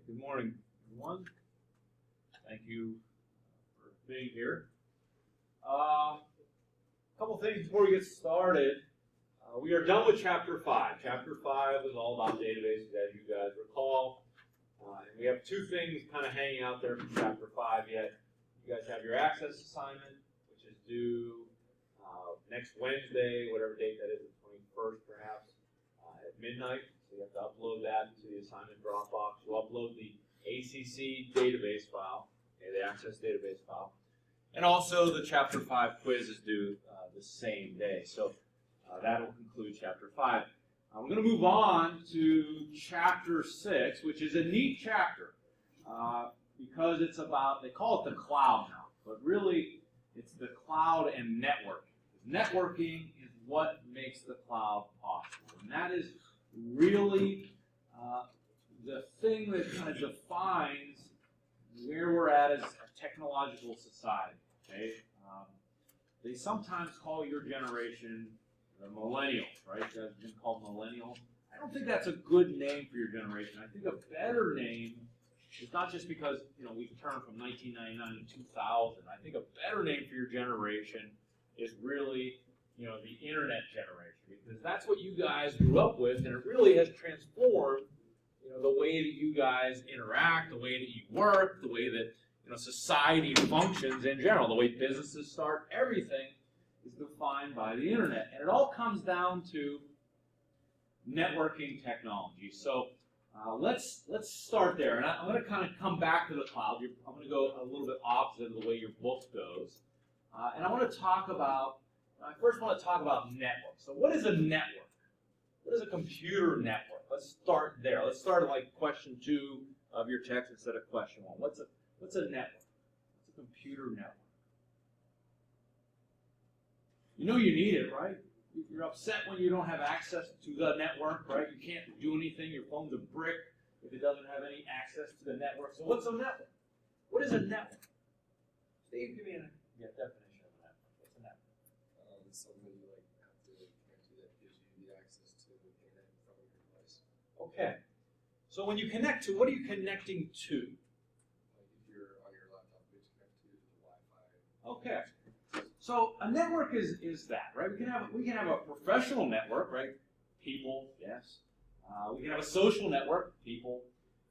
Good morning, everyone. Thank you for being here. A couple things before we get started. We are done with Chapter 5. Chapter 5 is all about databases, as you guys recall. And we have two things kind of hanging out there from Chapter 5 yet. You guys have your access assignment, which is due next Wednesday, whatever date that is, the 21st perhaps, at midnight. So you have to upload that to the assignment Dropbox. You'll upload the ACC database file, okay, the access database file. And also the Chapter 5 quiz is due the same day. So that'll conclude Chapter 5. We're going to move on to Chapter 6, which is a neat chapter because it's about, they call it the cloud now, but really it's the cloud and networking. Networking is what makes the cloud possible. And that is really the thing that kind of defines where we're at as a technological society. Okay? They sometimes call your generation the millennials, right? You guys have been called millennials. I don't think that's a good name for your generation. I think a better name is not just because we've turned from 1999 to 2000. I think a better name for your generation is really the internet generation, because that's what you guys grew up with, and it really has transformed the way that you guys interact, the way that you work, the way that society functions in general, the way businesses start. Everything is defined by the internet, and it all comes down to networking technology. So let's start there, and I'm going to kind of come back to the cloud. I'm going to go a little bit opposite of the way your book goes, and I want to talk about. I first want to talk about networks. So what is a network? What is a computer network? Let's start there. Let's start at like question 2 of your text instead of question 1. What's a network? What's a computer network? You know you need it, right? You're upset when you don't have access to the network, right? You can't do anything. Your phone's a brick if it doesn't have any access to the network. So what's a network? What is a network? Steve, give me a definition of a network. What's a network? Something you have to connect to that gives you the access to the internet from your device. Okay. So when you connect to, what are you connecting to? Like if you're on your laptop, you just connect to the Wi-Fi. Okay. So a network is that, right? We can have a professional network, right? People, yes. We can have a social network, people.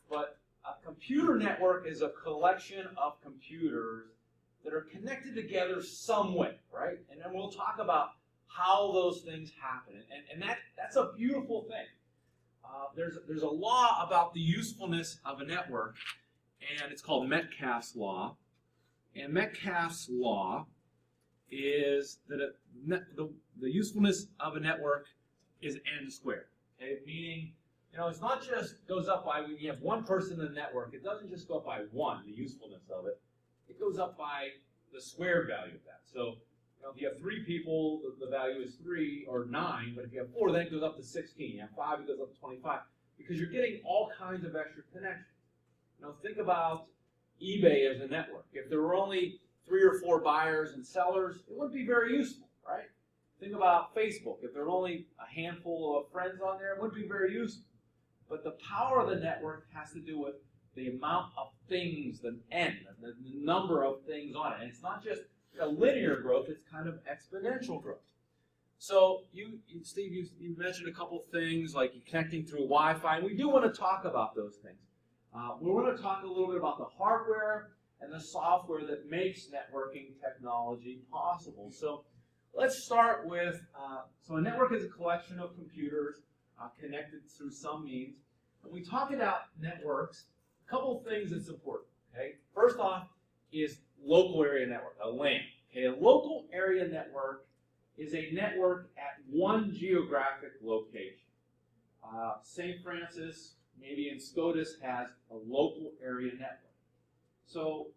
But a computer network is a collection of computers that are connected together some way, right? And then we'll talk about how those things happen. And that's a beautiful thing. There's a law about the usefulness of a network, and it's called Metcalfe's law. And Metcalfe's law is that the usefulness of a network is n squared. Okay? Meaning, it's not just goes up by, when you have one person in the network, it doesn't just go up by 1, the usefulness of it. It goes up by the squared value of that. So, if you have 3 people, the value is 3 or 9, but if you have 4, then it goes up to 16. You have 5, it goes up to 25, because you're getting all kinds of extra connections. Think about eBay as a network. If there were only 3 or 4 buyers and sellers, it wouldn't be very useful, right? Think about Facebook. If there were only a handful of friends on there, it wouldn't be very useful. But the power of the network has to do with the amount of things, the n, the number of things on it. And it's not just a linear growth, it's kind of exponential growth. So, Steve, you mentioned a couple things like connecting through Wi-Fi, and we do want to talk about those things. We want to talk a little bit about the hardware and the software that makes networking technology possible. So, let's start with, so a network is a collection of computers connected through some means. When we talk about networks, a couple of things that's important. Okay, first off is local area network, a LAN. Okay, a local area network is a network at one geographic location. St. Francis, maybe in SCOTUS, has a local area network. So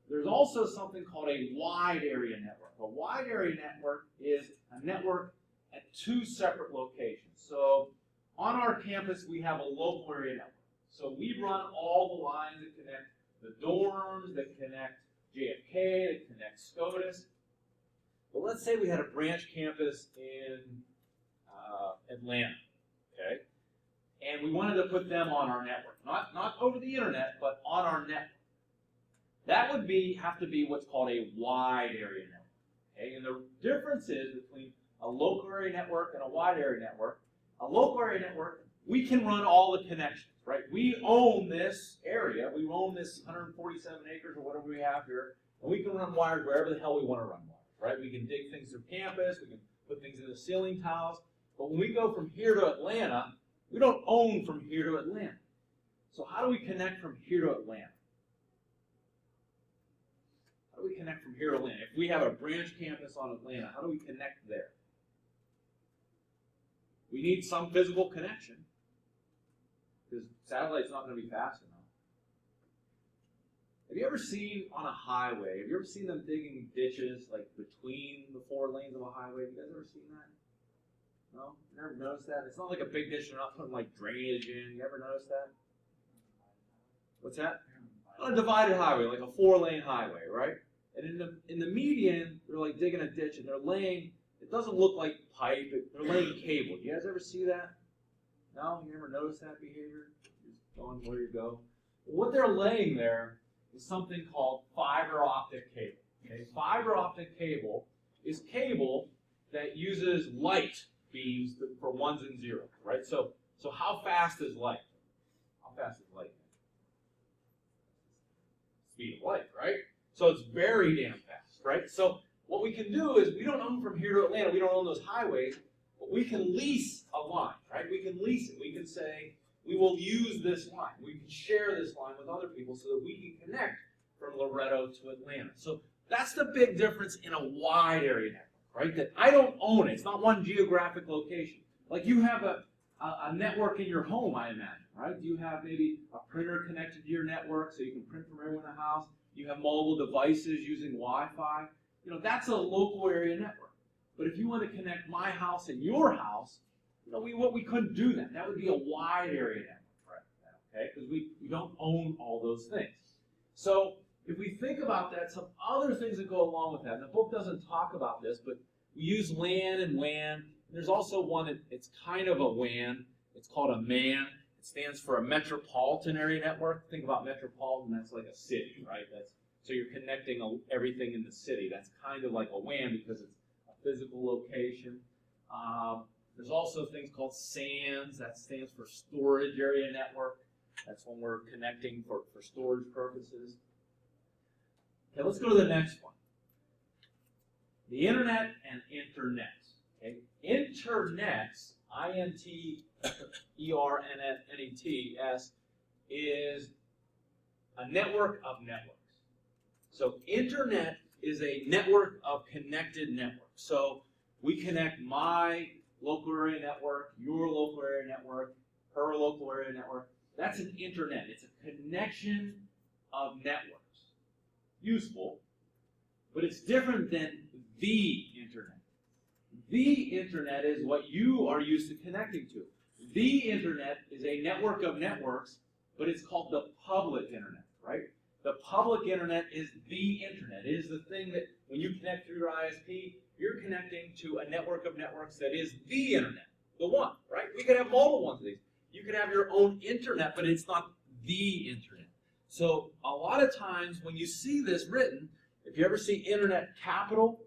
there's also something called a wide area network. A wide area network is a network at 2 separate locations. So on our campus, we have a local area network. So we run all the lines that connect the dorms, that connect JFK, that connect SCOTUS. But let's say we had a branch campus in Atlanta, okay? and we wanted to put them on our network. Not over the internet, but on our network. That would have to be what's called a wide area network. Okay? And the difference is between a local area network and a wide area network. A local area network, we can run all the connections, right? We own this area. We own this 147 acres or whatever we have here, and we can run wires wherever the hell we want to run wires, right? We can dig things through campus. We can put things in the ceiling tiles. But when we go from here to Atlanta, we don't own from here to Atlanta. So how do we connect from here to Atlanta? How do we connect from here to Atlanta? If we have a branch campus on Atlanta, how do we connect there? We need some physical connection because satellite's not going to be fast enough. Have you ever seen on a highway, have you ever seen them digging ditches like between the 4 lanes of a highway? Have you guys ever seen that? No? You never noticed that? It's not like a big ditch, they're not putting like drainage in. You ever notice that? What's that? On a divided highway, like a 4-lane highway, right? And in the median, they're like digging a ditch and they're laying, it doesn't look like pipe, they're laying cable. You guys ever see that? No? You ever notice that behavior? Just going where you go. What they're laying there is something called fiber optic cable. Okay? Fiber optic cable is cable that uses light beams for ones and zeros, right? So how fast is light? How fast is light? Speed of light, right? So it's very damn fast, right? So what we can do is we don't own from here to Atlanta, we don't own those highways, but we can lease a line, right? We can lease it. We can say, we will use this line. We can share this line with other people so that we can connect from Loretto to Atlanta. So that's the big difference in a wide area network, right? That I don't own it. It's not one geographic location. Like you have a network in your home, I imagine, right? You have maybe a printer connected to your network so you can print from everyone in the house. You have mobile devices using Wi-Fi. You know, that's a local area network. But if you want to connect my house and your house, you know, we couldn't do that. That would be a wide area network, right? Okay, because we don't own all those things. So if we think about that, some other things that go along with that, and the book doesn't talk about this, but we use LAN and WAN. There's also one, it's kind of a WAN. It's called a MAN. It stands for a metropolitan area network. Think about metropolitan, that's like a city, right? So you're connecting everything in the city. That's kind of like a WAN because it's a physical location. There's also things called SANs. That stands for storage area network. That's when we're connecting for storage purposes. Okay, let's go to the next one. The internet and internets. Okay? Internets, I-N-T-E-R-N-E-T-S, is a network of networks. So internet is a network of connected networks. So we connect my local area network, your local area network, her local area network. That's an internet. It's a connection of networks. Useful, but it's different than the internet. The internet is what you are used to connecting to. The internet is a network of networks, but it's called the public internet, right? The public internet is the internet. It is the thing that when you connect through your ISP, you're connecting to a network of networks that is the internet, the one, right? We could have multiple ones of these. You could have your own internet, but it's not the internet. So a lot of times when you see this written, if you ever see internet capital,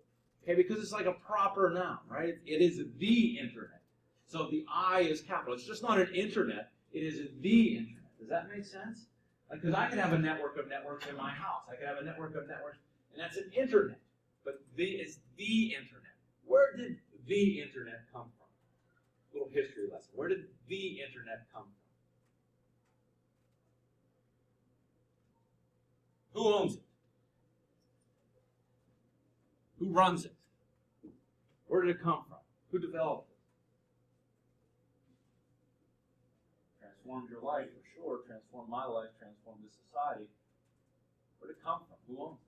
okay, because it's like a proper noun, right? It is the internet. So the I is capital. It's just not an internet. It is the internet. Does that make sense? Because I could have a network of networks in my house. I could have a network of networks, and that's an internet. But it's the internet. Where did the internet come from? Little history lesson. Where did the internet come from? Who owns it? Who runs it? Where did it come from? Who developed it? Transformed your life, for sure. Transformed my life, transformed this society. Where did it come from? Who owns it?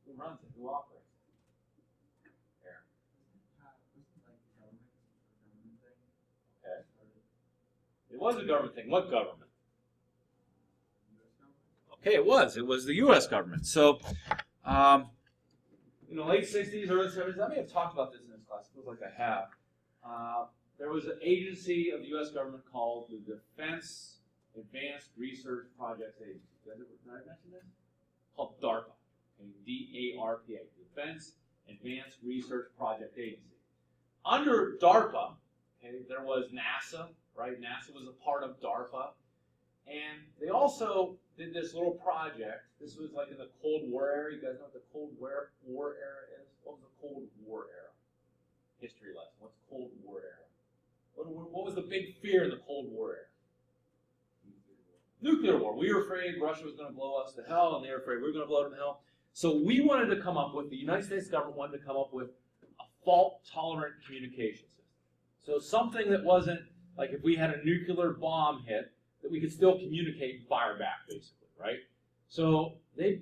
Who runs it? Who operates it? There. Okay. It was a government thing. What government? Okay, it was. It was the U.S. government. So, in the late 60s, early 70s, I may have talked about this in this class. It feels like I have. there was an agency of the U.S. government called the Defense Advanced Research Projects Agency. Did I mention this? Called DARPA. Okay, D-A-R-P-A, Defense Advanced Research Project Agency. Under DARPA, okay, there was NASA, right? NASA was a part of DARPA. And they also did this little project. This was like in the Cold War era. You guys know what the Cold War era is? What was the Cold War era? History lesson. What's Cold War era? What was the big fear in the Cold War era? Nuclear war. We were afraid Russia was going to blow us to hell, and they were afraid we were going to blow them to hell. So we wanted to come up with, the United States government wanted to come up with a fault-tolerant communication system. So something that wasn't, like if we had a nuclear bomb hit, that we could still communicate and fire back, basically, right? So the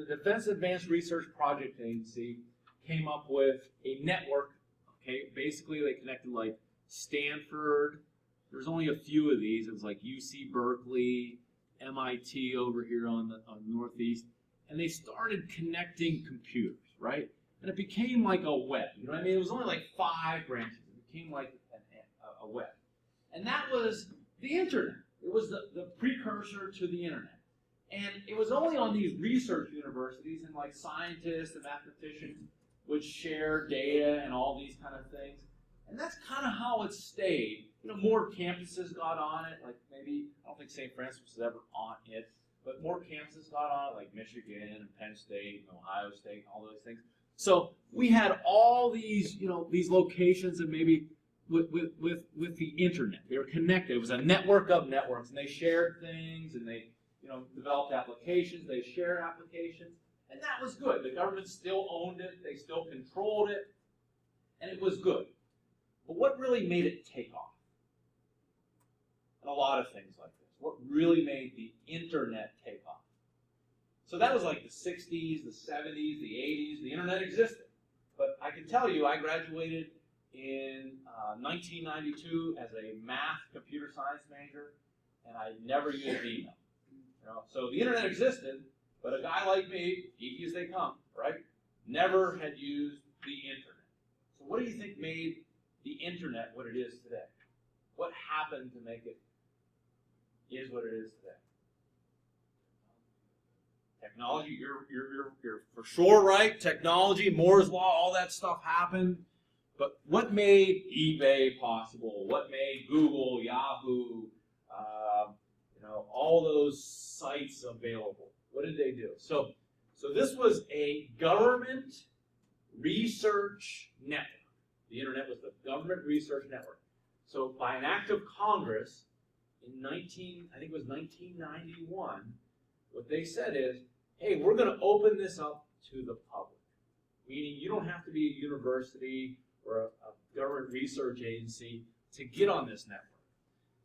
Defense Advanced Research Project Agency came up with a network, okay? Basically, they connected like Stanford. There's only a few of these. It was like UC Berkeley, MIT over here on the Northeast. And they started connecting computers, right? And it became like a web. You know what I mean? It was only like 5 branches. It became like a web. And that was the internet. It was the precursor to the internet. And it was only on these research universities, and like scientists and mathematicians would share data and all these kind of things. And that's kind of how it stayed. You know, more campuses got on it, like maybe, I don't think St. Francis was ever on it, but more campuses got on it, like Michigan and Penn State and Ohio State and all those things. So we had all these, you know, these locations, and maybe with the internet. They were connected. It was a network of networks, and they shared things, and they, you know, developed applications. They shared applications, and that was good. The government still owned it. They still controlled it, and it was good. But what really made it take off? And a lot of things like this. What really made the internet take off? So that was like the 60s, the 70s, the 80s. The internet existed. But I can tell you, I graduated in 1992 as a math computer science major, and I never used email. You know? So the internet existed, but a guy like me, geeky as they come, right, never had used the internet. So what do you think made the internet what it is today? What happened to make it is what it is today? Technology, you're for sure right. Technology, Moore's Law, all that stuff happened. But what made eBay possible? What made Google, Yahoo, you know, all those sites available? What did they do? So this was a government research network. The internet was the government research network. So by an act of Congress in 1991, what they said is, hey, we're going to open this up to the public. Meaning you don't have to be a university or a government research agency to get on this network.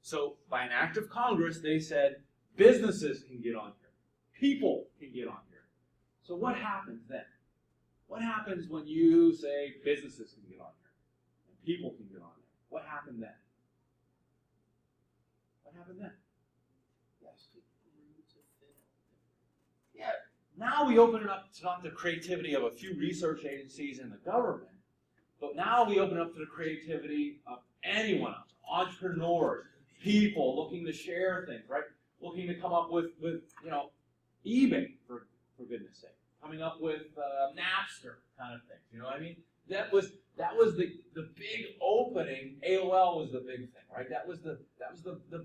So by an act of Congress, they said businesses can get on here. People can get on here. So what happens then? What happens when you say businesses can get on here and people can get on there? What happened then? What happened then? Yes. Yeah. Now we open it up to not the creativity of a few research agencies and the government, but now we open up to the creativity of anyone else, entrepreneurs, people looking to share things, right? Looking to come up with you know, eBay, for goodness sake. Coming up with Napster kind of things, you know what I mean? That was the big opening. AOL was the big thing, right? That was the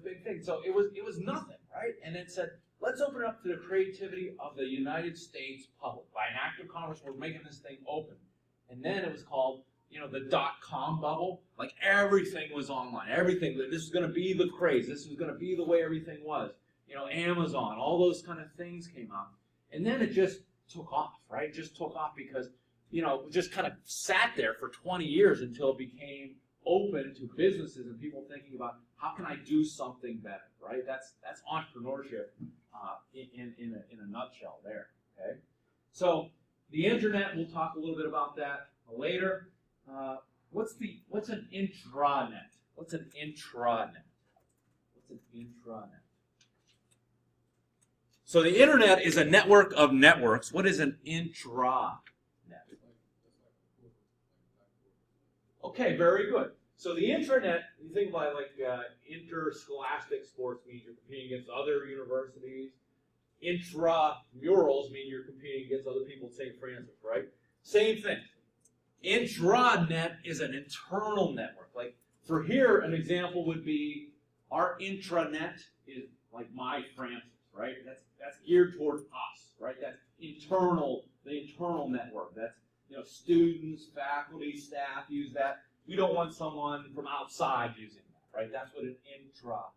big thing. So it was nothing, right? And it said, let's open it up to the creativity of the United States public. By an act of Congress, we're making this thing open. And then it was called, you know, the dot-com bubble. Like everything was online. Everything. This was going to be the craze. This was going to be the way everything was. You know, Amazon, all those kind of things came out. And then it just took off, right? It just took off because, you know, it just kind of sat there for 20 years until it became open to businesses and people thinking about how can I do something better, right? That's entrepreneurship in a nutshell there, okay? So the internet, we'll talk a little bit about that later. What's an intranet? What's an intranet? What's an intranet? So the internet is a network of networks. What is an intranet? Okay, very good. So the intranet, you think about like interscholastic sports means you're competing against other universities. Intramurals mean you're competing against other people at St. Francis, right? Same thing. Intranet is an internal network. Like for here, an example would be our intranet is like My Francis, right? That's geared toward us, right? That's internal, the internal network. That's students, faculty, staff use that. We don't want someone from outside using that, right? That's what an intranet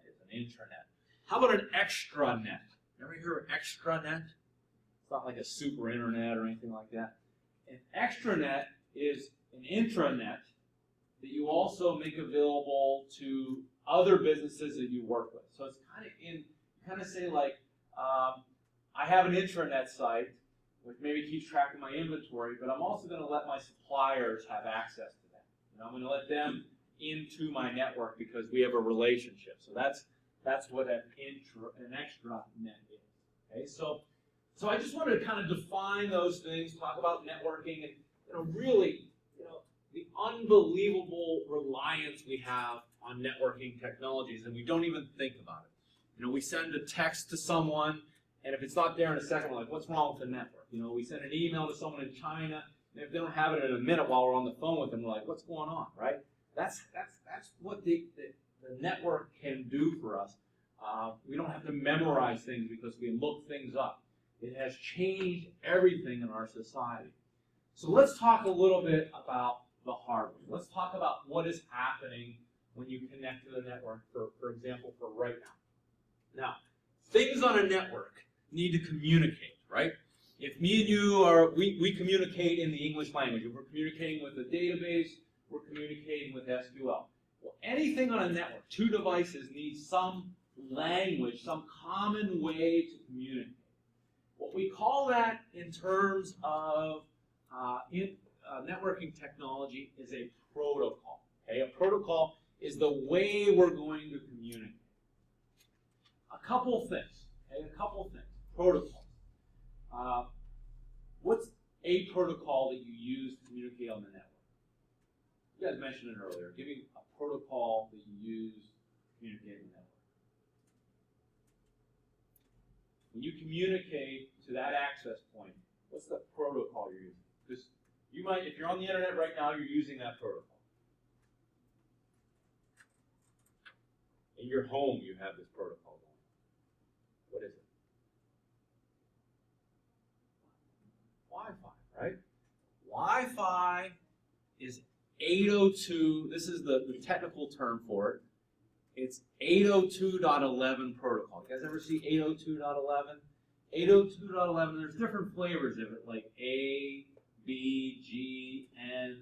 is, an intranet. How about an extranet? Ever hear of extranet? It's not like a super internet or anything like that. An extranet is an intranet that you also make available to other businesses that you work with. So it's kind of say like, I have an intranet site, which maybe keeps track of my inventory, but I'm also going to let my suppliers have access to that. I'm going to let them into my network because we have a relationship. So that's what an extranet is. Okay, so I just wanted to kind of define those things, talk about networking, and really, the unbelievable reliance we have on networking technologies, and we don't even think about it. We send a text to someone, and if it's not there in a second, we're like, what's wrong with the network? We send an email to someone in China, and if they don't have it in a minute while we're on the phone with them, we're like, what's going on, right? That's what the network can do for us. We don't have to memorize things because we look things up. It has changed everything in our society. So let's talk a little bit about the hardware. Let's talk about what is happening when you connect to the network, for example, for right now. Now, things on a network need to communicate, right? If me and you we communicate in the English language. If we're communicating with a database, we're communicating with SQL. Well, anything on a network, two devices need some language, some common way to communicate. What we call that in terms of networking technology is a protocol. Okay? A protocol is the way we're going to communicate. A couple things. Okay? A couple things. Protocols. What's a protocol that you use to communicate on the network? You guys mentioned it earlier. Give me a protocol that you use to communicate on the network. When you communicate to that access point, what's the protocol you're using? Because you might, if you're on the internet right now, you're using that protocol. In your home, you have this protocol going. What is it? Wi-Fi, right? Wi-Fi is 802. This is the technical term for it. It's 802.11 protocol. You guys ever see 802.11? 802.11, there's different flavors of it, like A, B, G, N,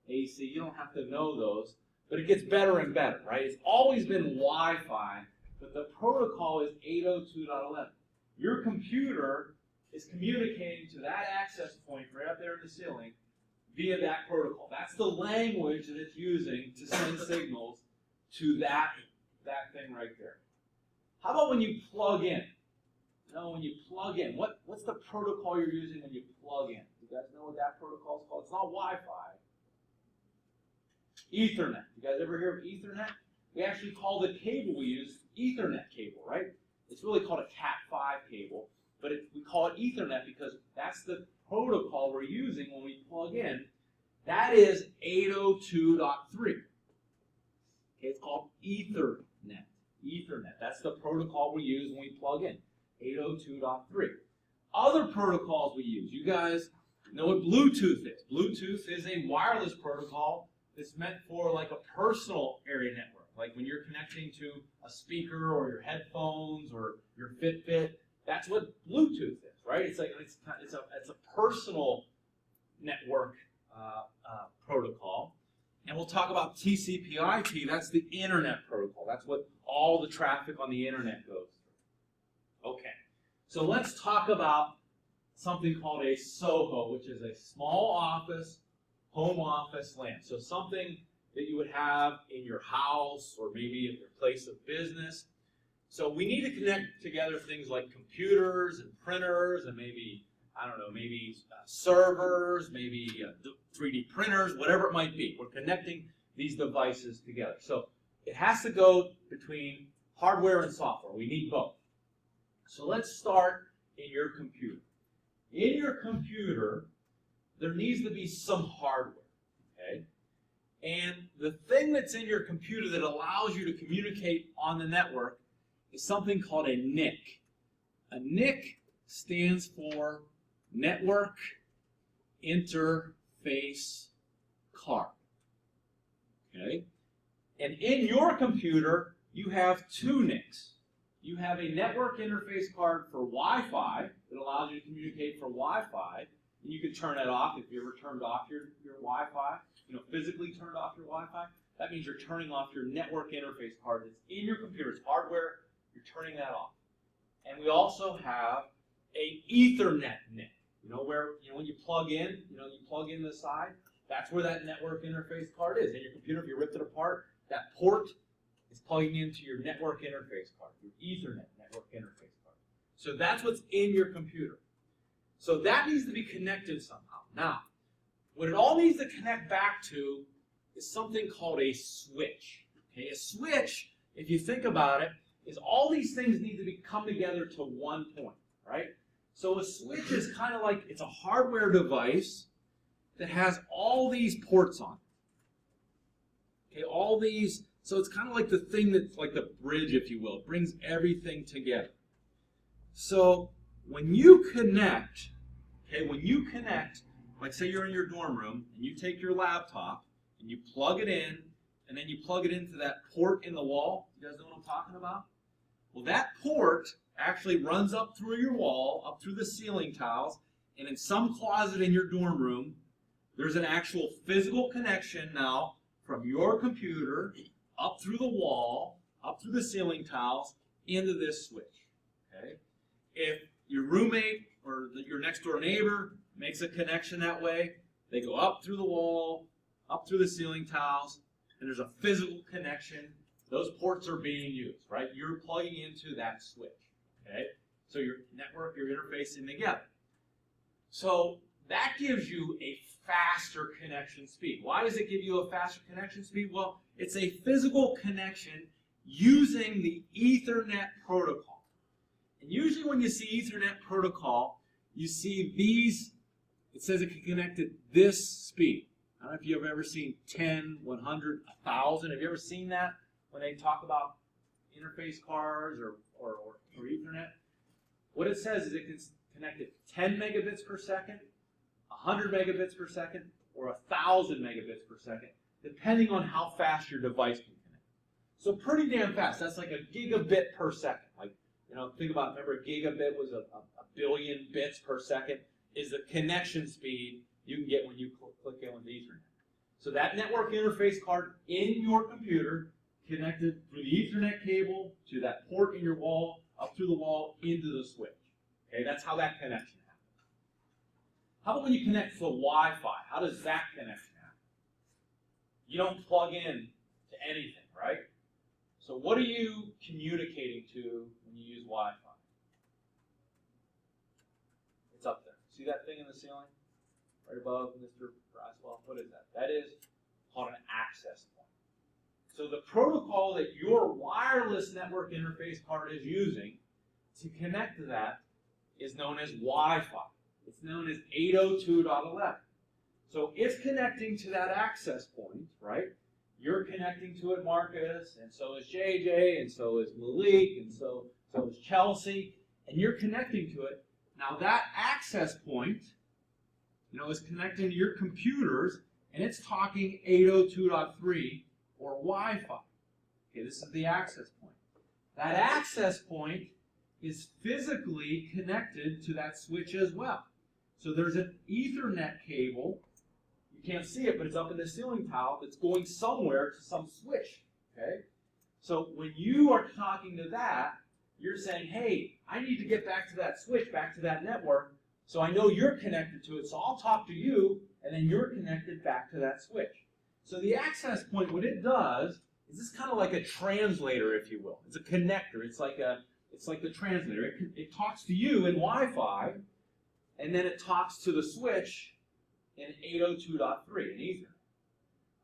AC. You don't have to know those, but it gets better and better, right? It's always been Wi-Fi, but the protocol is 802.11. Your computer is communicating to that access point right up there in the ceiling via that protocol. That's the language that it's using to send signals to that thing right there. How about when you plug in? When you plug in, what's the protocol you're using when you plug in? You guys know what that protocol is called? It's not Wi-Fi. Ethernet. You guys ever hear of Ethernet? We actually call the cable we use Ethernet cable, right? It's really called a Cat5 cable, but we call it Ethernet because that's the protocol we're using when we plug in. That is 802.3. Okay, it's called Ethernet. Ethernet. That's the protocol we use when we plug in. 802.3. Other protocols we use. You guys know what Bluetooth is. Bluetooth is a wireless protocol that's meant for like a personal area network. Like when you're connecting to a speaker or your headphones or your Fitbit. That's what Bluetooth is, right? It's a personal network protocol. And we'll talk about TCP/IP. That's the internet protocol. That's what all the traffic on the internet goes through. Okay, so let's talk about something called a SOHO, which is a small office, home office LAN. So something that you would have in your house or maybe at your place of business. So we need to connect together things like computers and printers and maybe, I don't know, maybe servers, maybe 3D printers, whatever it might be. We're connecting these devices together. So it has to go between hardware and software. We need both. So let's start in your computer. In your computer, there needs to be some hardware, okay? And the thing that's in your computer that allows you to communicate on the network is something called a NIC. A NIC stands for Network Interface Card, okay? And in your computer, you have two NICs. You have a network interface card for Wi-Fi that allows you to communicate for Wi-Fi, and you can turn it off if you ever turned off your Wi-Fi, physically turned off your Wi-Fi. That means you're turning off your network interface card that's in your computer. It's hardware, you're turning that off. And we also have a Ethernet NIC, where when you plug in, you plug in the side, that's where that network interface card is. In your computer, if you ripped it apart, that port is plugging into your network interface card, your Ethernet network interface card. So that's what's in your computer. So that needs to be connected somehow. Now, what it all needs to connect back to is something called a switch. Okay, a switch, if you think about it, is all these things need to come together to one point, right? So a switch is kind of like, it's a hardware device that has all these ports on it. Okay, all these. So it's kind of like the thing that's like the bridge, if you will. It brings everything together. So when you connect, like say you're in your dorm room and you take your laptop and you plug it in and then you plug it into that port in the wall. You guys know what I'm talking about? Well, that port actually runs up through your wall, up through the ceiling tiles, and in some closet in your dorm room, there's an actual physical connection now from your computer up through the wall, up through the ceiling tiles, into this switch. Okay? If your roommate or your next door neighbor makes a connection that way, they go up through the wall, up through the ceiling tiles, and there's a physical connection. Those ports are being used, right? You're plugging into that switch. Okay? So your network, you're interfacing together. So that gives you a faster connection speed. Why does it give you a faster connection speed? Well, it's a physical connection using the Ethernet protocol. And usually when you see Ethernet protocol, you see these, it says it can connect at this speed. I don't know if you've ever seen 10, 100, 1,000. Have you ever seen that when they talk about interface cards or Ethernet? What it says is it can connect at 10 megabits per second, 100 megabits per second, or 1,000 megabits per second, depending on how fast your device can connect. So pretty damn fast. That's like a gigabit per second. Like, think about, remember a gigabit was a billion bits per second, is the connection speed you can get when you click in with Ethernet. So that network interface card in your computer connected through the Ethernet cable to that port in your wall, up through the wall, into the switch. Okay, that's how that connection happens. How about when you connect to Wi-Fi? How does that connection happen? You don't plug in to anything, right? So what are you communicating to when you use Wi-Fi? It's up there. See that thing in the ceiling? Right above Mr. Braswell? What is that? That is called an access point. So the protocol that your wireless network interface card is using to connect to that is known as Wi-Fi. It's known as 802.11. So it's connecting to that access point, right? You're connecting to it, Marcus, and so is JJ, and so is Malik, and so is Chelsea, and you're connecting to it. Now that access point, is connecting to your computers, and it's talking 802.3 or Wi-Fi. Okay, this is the access point. That access point is physically connected to that switch as well. So there's an Ethernet cable. You can't see it, but it's up in the ceiling tile that's going somewhere to some switch. Okay? So when you are talking to that, you're saying, hey, I need to get back to that switch, back to that network, so I know you're connected to it, so I'll talk to you, and then you're connected back to that switch. So the access point, what it does, is this kind of like a translator, if you will. It's a connector. It's like the translator. It talks to you in Wi-Fi, and then it talks to the switch in 802.3 in Ethernet.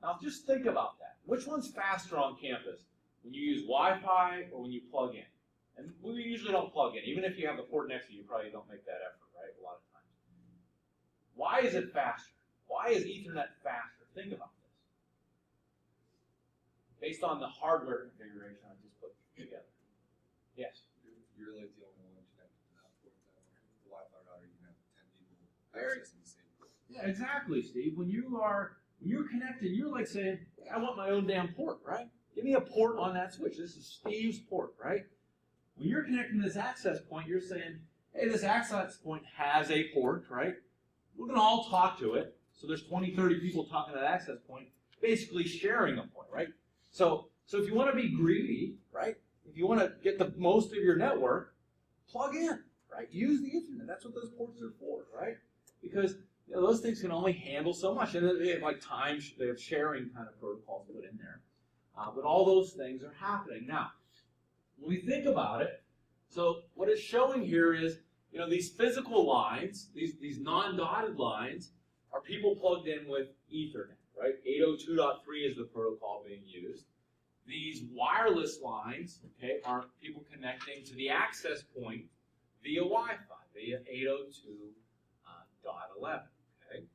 Now just think about that. Which one's faster on campus? When you use Wi-Fi or when you plug in? And we usually don't plug in. Even if you have the port next to you, you probably don't make that effort, right? A lot of times. Why is it faster? Why is Ethernet faster? Think about this. Based on the hardware configuration I just put together. Yes? You're like the only one connected to that port. The Wi-Fi router, you can have 10 people accessing the same port. Yeah, exactly, Steve. When you're connected, you're like saying, I want my own damn port, right? Give me a port on that switch. This is Steve's port, right? When you're connecting this access point, you're saying, hey, this access point has a port, right? We're going to all talk to it. So there's 20, 30 people talking to that access point, basically sharing a point, right? So if you want to be greedy, right? If you want to get the most of your network, plug in, right? Use the Ethernet. That's what those ports are for, right? Because those things can only handle so much. And they have like they have sharing kind of protocols put in there. But all those things are happening. Now, when we think about it, so what it's showing here is, these physical lines, these non-dotted lines, are people plugged in with Ethernet, right? 802.3 is the protocol being used. These wireless lines, okay, are people connecting to the access point via Wi-Fi, via 802.11, okay?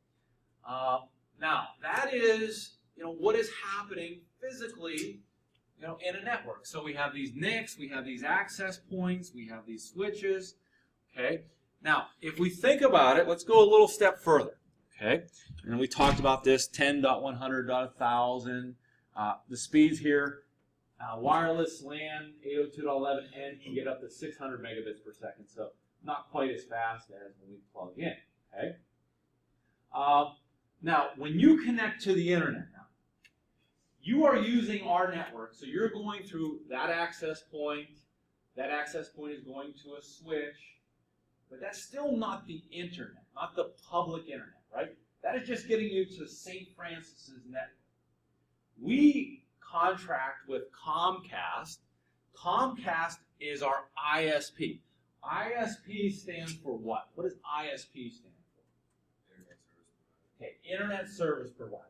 Now, that is, what is happening physically, in a network. So we have these NICs, we have these access points, we have these switches, okay? Now, if we think about it, let's go a little step further, okay? And we talked about this, 10.100.1000. The speeds here, wireless LAN 802.11n can get up to 600 megabits per second, so not quite as fast as when we plug in, okay? Now, when you connect to the internet now, you are using our network, so you're going through that access point. That access point is going to a switch, but that's still not the internet, not the public internet, right? That is just getting you to St. Francis's network. We contract with Comcast. Comcast is our ISP. ISP stands for what? What does ISP stand for? Internet service provider. Okay, Internet Service Provider.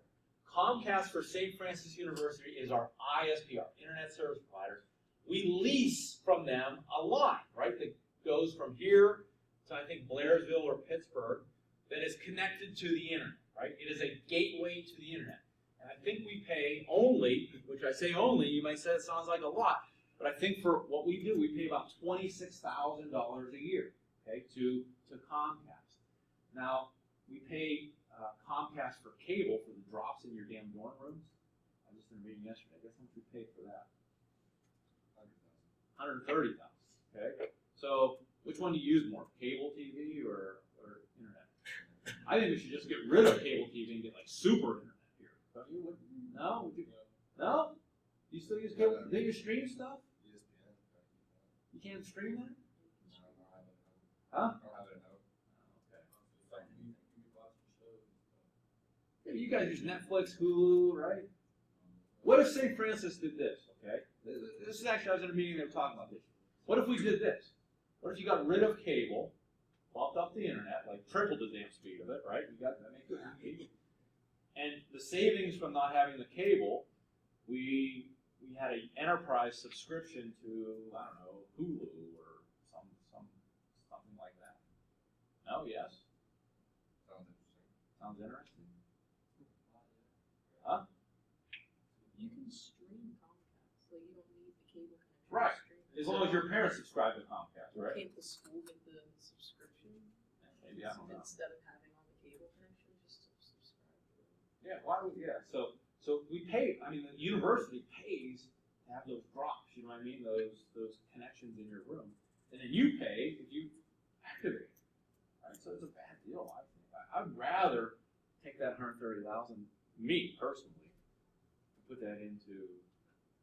Comcast for St. Francis University is our ISP, our Internet Service Provider. We lease from them a line, right, that goes from here to, I think, Blairsville or Pittsburgh, that is connected to the internet, right? It is a gateway to the internet. And I think we pay only, which I say only, you might say it sounds like a lot, but I think for what we do, we pay about $26,000 a year, okay, to Comcast. Now, we pay Comcast for cable for the drops in your damn dorm rooms. I was just in a meeting yesterday. Guess how much we paid for that? $130,000. Okay. So which one do you use more, cable TV or internet? I think we should just get rid of cable TV and get like super internet here. Don't you? No? Would you? No? You still use cable? Do you stream stuff? ESPN. You can't stream that? I don't have it. Huh? I don't have it at home. Yeah, you guys use Netflix, Hulu, right? What if St. Francis did this, okay? This is actually, I was in a meeting, they were talking about this. What if we did this? What if you got rid of cable, bumped up the internet, like tripled the damn speed of it, right? You got that makes it easy. And the savings from not having the cable, we had an enterprise subscription to, I don't know, Hulu or something like that. No, yes? Sounds interesting. Sounds interesting. Huh? You can stream Comcast, so you don't need the cable connection. Right. to stream. As long as your parents subscribe to Comcast, right? Can't the school get the subscription? Maybe, I don't know. Instead of having all the cable connection, just subscribe to it. Yeah, why would, yeah, so we pay, I mean, the university pays to have those drops, you know what I mean, those connections in your room. And then you pay if you activate it, right? So it's a bad deal, I think. I'd rather take that $130,000, me personally, and put that into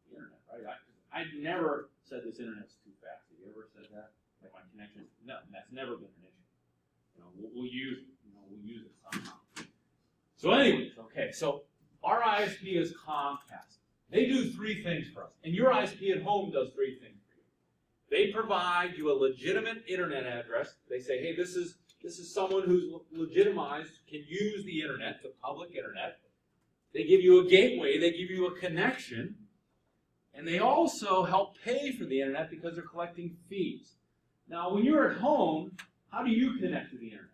the internet, right? I never said this internet's too fast. Have you ever said that? Like my connection? No, that's never been an issue. We'll use it. We'll use it somehow. So anyways, okay, so our ISP is Comcast. They do three things for us. And your ISP at home does three things for you. They provide you a legitimate internet address. They say, hey, this is someone who's legitimized, can use the internet, the public internet. They give you a gateway, they give you a connection, and they also help pay for the internet because they're collecting fees. Now, when you're at home, how do you connect to the internet?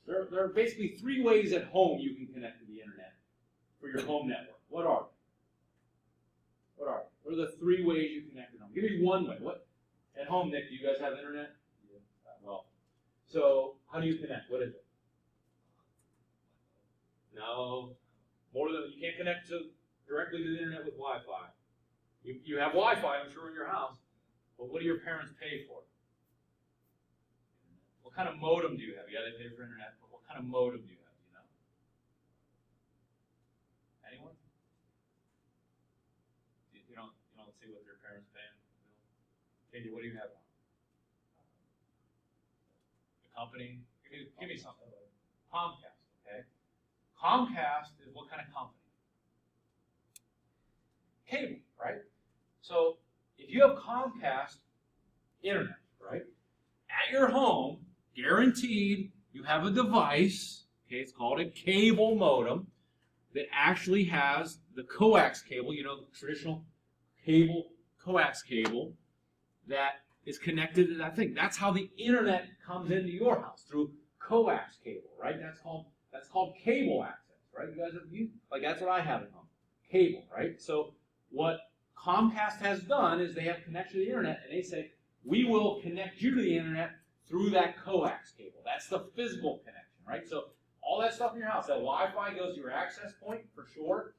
There are basically 3 ways at home you can connect to the internet for your home network. What are they? What are the 3 ways you connect at home? Give me one way. What at home, Nick? Do you guys have internet? Yeah. Well, so how do you connect? What is it? No, more than you can't connect directly to the internet with Wi-Fi. You have Wi-Fi, I'm sure, in your house, but what do your parents pay for? What kind of modem do you have? Yeah, they pay for internet, but what kind of modem do you have? Do you know? Anyone? You don't see what your parents pay? Katie, what do you have? The company? Give me something. Comcast, okay? Comcast is what kind of company? Cable, right? So if you have Comcast internet, right, at your home, guaranteed you have a device, okay, it's called a cable modem, that actually has the coax cable, you know, the traditional cable, coax cable, that is connected to that thing. That's how the internet comes into your house, through coax cable, right? That's called cable access, right? You guys have used, like that's what I have at home, cable, right? So what Comcast has done is they have connection to the internet, and they say, we will connect you to the internet through that coax cable. That's the physical connection, right? So all that stuff in your house, that Wi-Fi goes to your access point, for sure.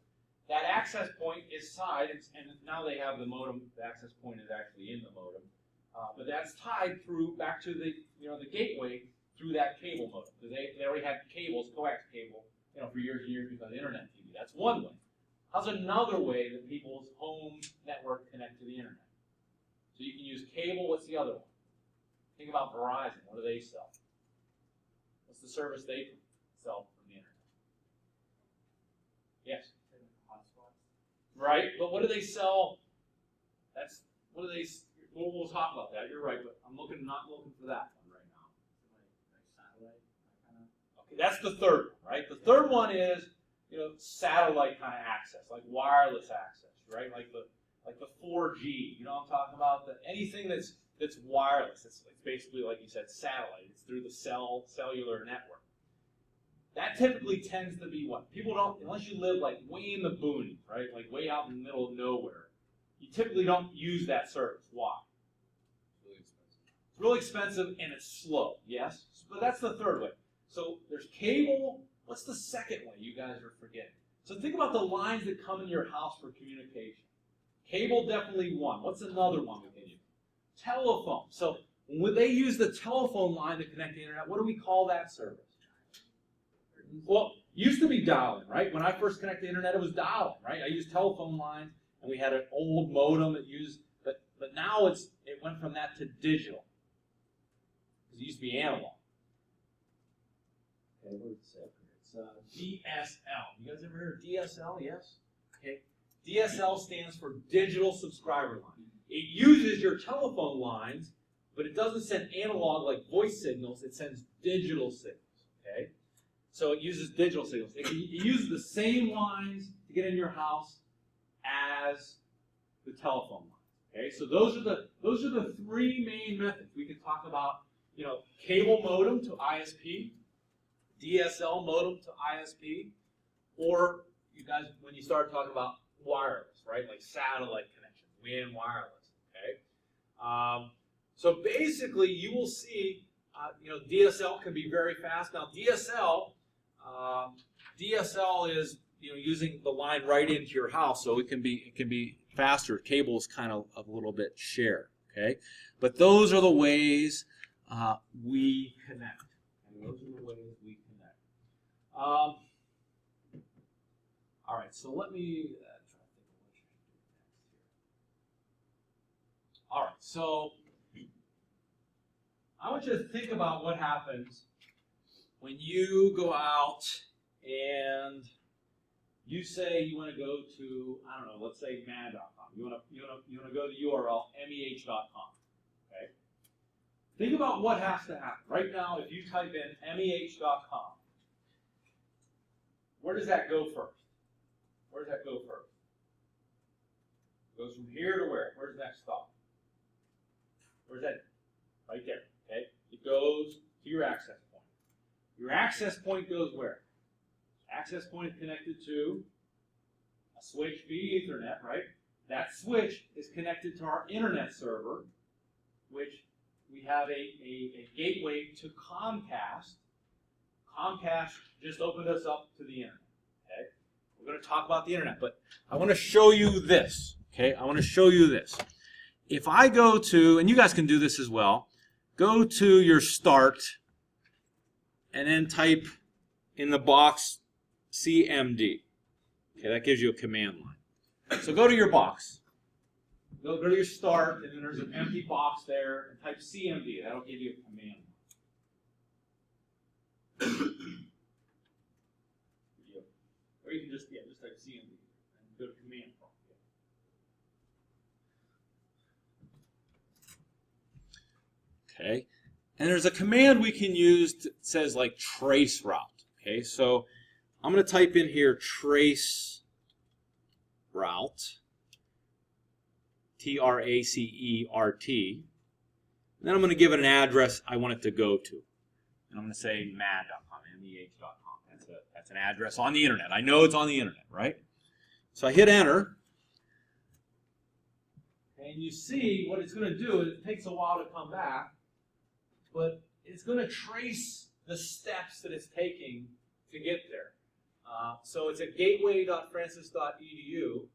That access point is tied, and now they have the modem, the access point is actually in the modem, but that's tied through, back to the, the gateway through that cable modem. Because they already had cables, coax cable, for years and years because of internet TV. That's one way. How's another way that people's home network connect to the internet? So you can use cable. What's the other one? Think about Verizon. What do they sell? What's the service they sell from the internet? Yes. Right, but what do they sell? We'll talk about that. You're right, but I'm not looking for that one right now. Like satellite, okay, that's the third one, right? The third one is satellite kind of access, like wireless access, right? Like the 4G. You know what I'm talking about? Anything that's wireless. It's basically, like you said, satellite. It's through the cellular network. That typically tends to be what people don't, unless you live like way in the boonies, right? Like way out in the middle of nowhere. You typically don't use that service. Why? It's really expensive and it's slow. Yes, but that's the third way. So there's cable. What's the second way you guys are forgetting? So think about the lines that come in your house for communication. Cable, definitely one. What's another one we can use? Telephone. So when they use the telephone line to connect the internet, what do we call that service? Well, it used to be dial-in, right? When I first connected the internet, it was dial-in, right? I used telephone lines, and we had an old modem that used, but now it went from that to digital. Because it used to be analog. Okay, what does it say? It's DSL. You guys ever heard of DSL? Yes? Okay. DSL stands for Digital Subscriber Line. It uses your telephone lines, but it doesn't send analog like voice signals. It sends digital signals. Okay. So it uses digital signals. It uses the same lines to get in your house as the telephone lines. Okay. So those are the 3 main methods. We can talk about cable modem to ISP. DSL modem to ISP, or you guys, when you start talking about wireless, right, like satellite connections, WAN wireless, okay? So basically, you will see, DSL can be very fast. Now, DSL is using the line right into your house, so it can be faster. Cable is kind of a little bit shared, okay? But those are the ways we connect, and those are the ways we connect. All right, so let me try to think of what should I do next here. All right, so I want you to think about what happens when you go out and you say you want to go to, I don't know, let's say man.com. You want to go to the URL meh.com. Okay. Think about what has to happen. Right now, if you type in meh.com, where does that go first? Where does that go first? It goes from here to where? Where's the next stop? Where's that? Right there. Okay? It goes to your access point. Your access point goes where? Access point is connected to a switch via Ethernet, right? That switch is connected to our internet server, which we have a gateway to Comcast. Comcast just opened us up to the internet. Okay? We're going to talk about the internet, but I want to show you this. Okay? I want to show you this. If I go to, and you guys can do this as well, go to your start and then type in the box CMD. Okay, that gives you a command line. So go to your box. Go to your start, and then there's an empty box there, and type CMD. That'll give you a command line. Or you can just type CMD and go to command prompt. Okay, and there's a command we can use that says like trace route. Okay, so I'm going to type in here trace route, T-R-A-C-E-R-T, and then I'm going to give it an address I want it to go to. And I'm going to say mad.com, M-E-H.com. That's an address on the internet. I know it's on the internet, right? So I hit enter, and you see what it's going to do is it takes a while to come back, but it's going to trace the steps that it's taking to get there. So it's at gateway.francis.edu,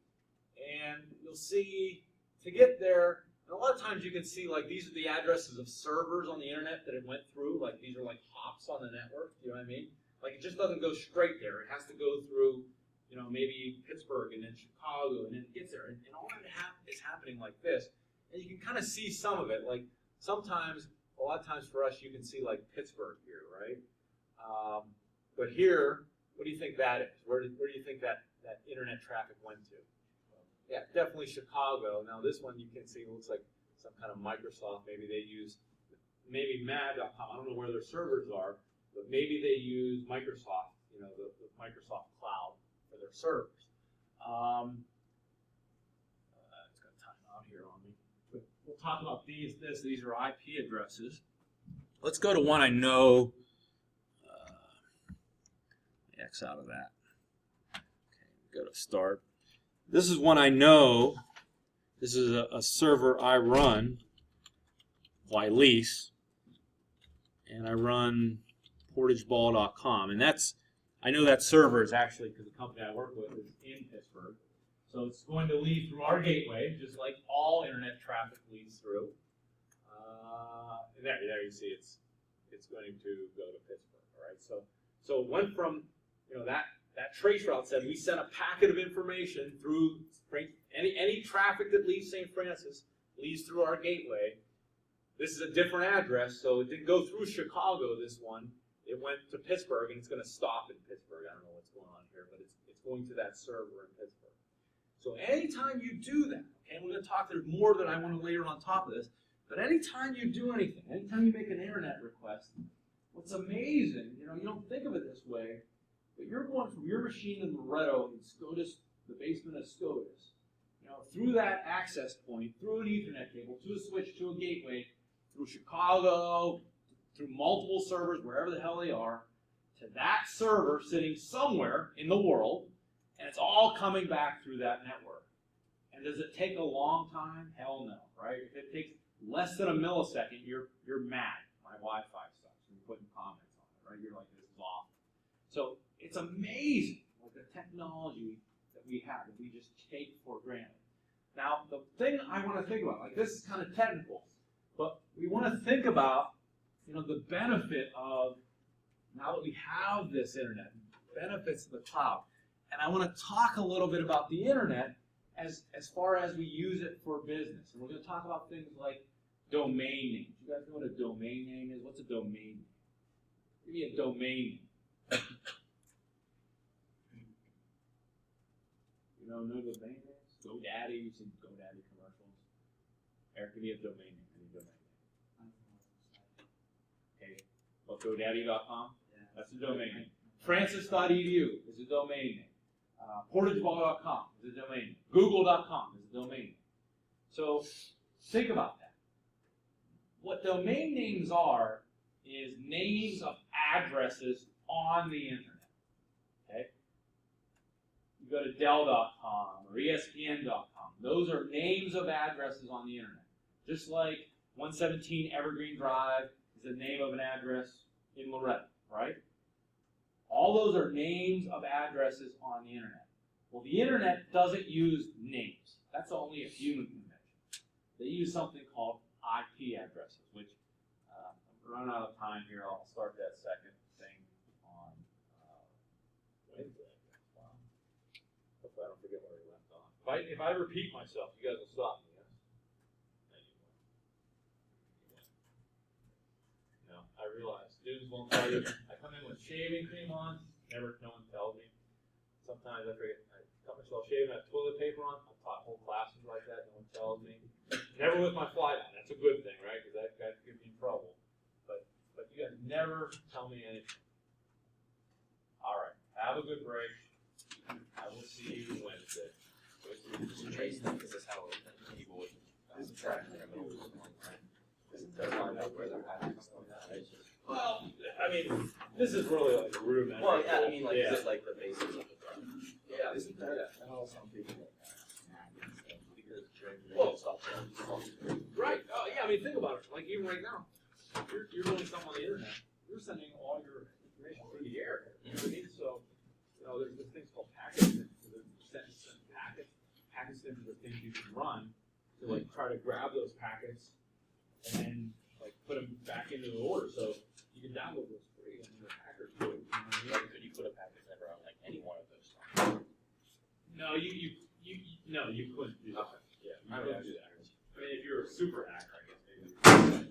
and you'll see to get there, and a lot of times you can see like these are the addresses of servers on the internet that it went through, like these are like hops on the network, you know what I mean? Like it just doesn't go straight there. It has to go through, you know, maybe Pittsburgh and then Chicago, and then it gets there. And all of it is happening like this. And you can kind of see some of it. Like sometimes, a lot of times for us, you can see like Pittsburgh here, right? But here, what do you think that is? Where do you think that internet traffic went to? Yeah, definitely Chicago. Now this one you can see looks like some kind of Microsoft. Maybe they use, maybe mad.com. I don't know where their servers are, but maybe they use Microsoft, you know, the Microsoft Cloud for their servers. It's got time out here on me. But we'll talk about these are IP addresses. Let's go to one I know. X out of that. Okay, go to start. This is one I know. This is a server I run, Lease, and I run portageball.com, and I know that server is actually, because the company I work with is in Pittsburgh, so it's going to lead through our gateway, just like all internet traffic leads through. And there you see it's going to go to Pittsburgh. All right, so it went from, you know, that trace route said we sent a packet of information through any traffic that leaves St. Francis leads through our gateway. This is a different address, so it didn't go through Chicago, this one. It went to Pittsburgh, and it's going to stop in Pittsburgh. I don't know what's going on here, but it's going to that server in Pittsburgh. So anytime you do that, okay, and we're going to talk, there's more that I want to layer on top of this, but anytime you do anything, anytime you make an internet request, what's amazing, you know, you don't think of it this way, but you're going from your machine in Loretto in SCOTUS, the basement of SCOTUS, you know, through that access point, through an Ethernet cable, to a switch, to a gateway, through Chicago, through multiple servers, wherever the hell they are, to that server sitting somewhere in the world, and it's all coming back through that network. And does it take a long time? Hell no, right? If it takes less than a millisecond, you're mad. My Wi-Fi sucks. You're putting comments on it, right? You're like, this is awful. So it's amazing, like the technology that we have, that we just take for granted. Now, the thing I want to think about, like this is kind of technical, but we want to think about, you know, the benefit of, now that we have this internet, benefits of the cloud. And I want to talk a little bit about the internet as far as we use it for business. And we're going to talk about things like domain names. You guys know what a domain name is? What's a domain name? Give me a domain name. You know, no domain names? GoDaddy, you've seen GoDaddy commercials. Eric, give me a domain name. Any domain name. Okay. Well, GoDaddy.com? Yeah. That's a domain name. Francis.edu is a domain name. Portageball.com is a domain name. Google.com is a domain name. So think about that. What domain names are is names of addresses on the internet. Okay? You go to Dell.com or ESPN.com. Those are names of addresses on the internet. Just like 117 Evergreen Drive is the name of an address in Loretto, right? All those are names of addresses on the internet. Well, the internet doesn't use names. That's only a human convention. They use something called IP addresses, which I'm running out of time here. I'll start that second thing on Wednesday. Wow. Hopefully I don't forget where we left off. If I repeat myself, you guys will stop me, yes? No, I realize students won't tell you. I come in with shaving cream on, no one tells me. Sometimes I forget. I cut myself shaving, I have toilet paper on. I've taught whole classes like that, no one tells me. Never with my fly on. That's a good thing, right? Because that could get me in trouble. But you guys never tell me anything. All right. Have a good break. I will see you Wednesday. Trace them, because that's how people would track their moves. They'll find out where they're at and stuff like that. Well, I mean, this is really like a rudimentary. Well, yeah, I mean, like, yeah. is it like the basis of the problem? Yeah. Isn't that how some people like that? Because drinking Well, stuff. Right. Yeah, I mean, think about it. Like, even right now, you're doing something on the internet. You're sending all your information through the air. You know what I mean? So, there's this thing called packets. Send packets. Packets are the things you can run to, like, try to grab those packets and then, like, put them back into the order. So you can download those free and the hackers do it. You know what I mean? Like, could you put a package number on, like, any one of those songs? No, you couldn't do that. Yeah, you couldn't do that. I mean, if you're a super hacker, I guess maybe.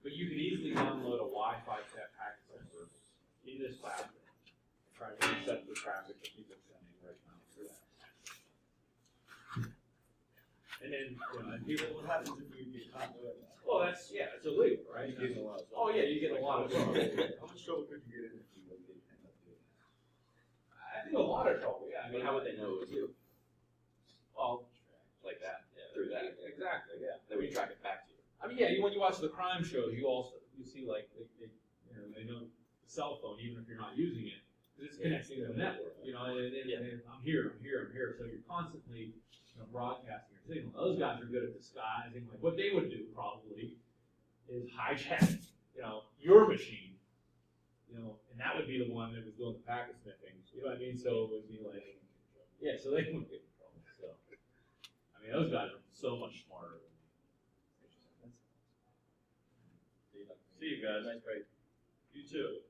But you can easily download a Wi-Fi packet sensor in this platform and try to intercept the traffic that people are sending right now through that. And then, and people, what happens if you get caught doing that? Well, it's illegal, right? You get a lot of Oh yeah, you get a lot of trouble. How much trouble could you get in if you end up doing that? I think a lot of trouble. Yeah, I mean, how would they know it was you? Well, Like that, yeah, through that. Exactly. Yeah. Then we track it back to you. I mean, yeah. When you watch the crime shows, you see like they know the cell phone even if you're not using it because it's connecting to the network. And I'm here. So you're constantly broadcasting your signal. Those guys are good at disguising. Like what they would do probably is hijack your machine. And that would be the one that was doing the packet sniffing. You know what I mean? So it would be like, so they wouldn't get in trouble. So I mean, those guys are so much smarter than me. See you guys. Nice break. You too.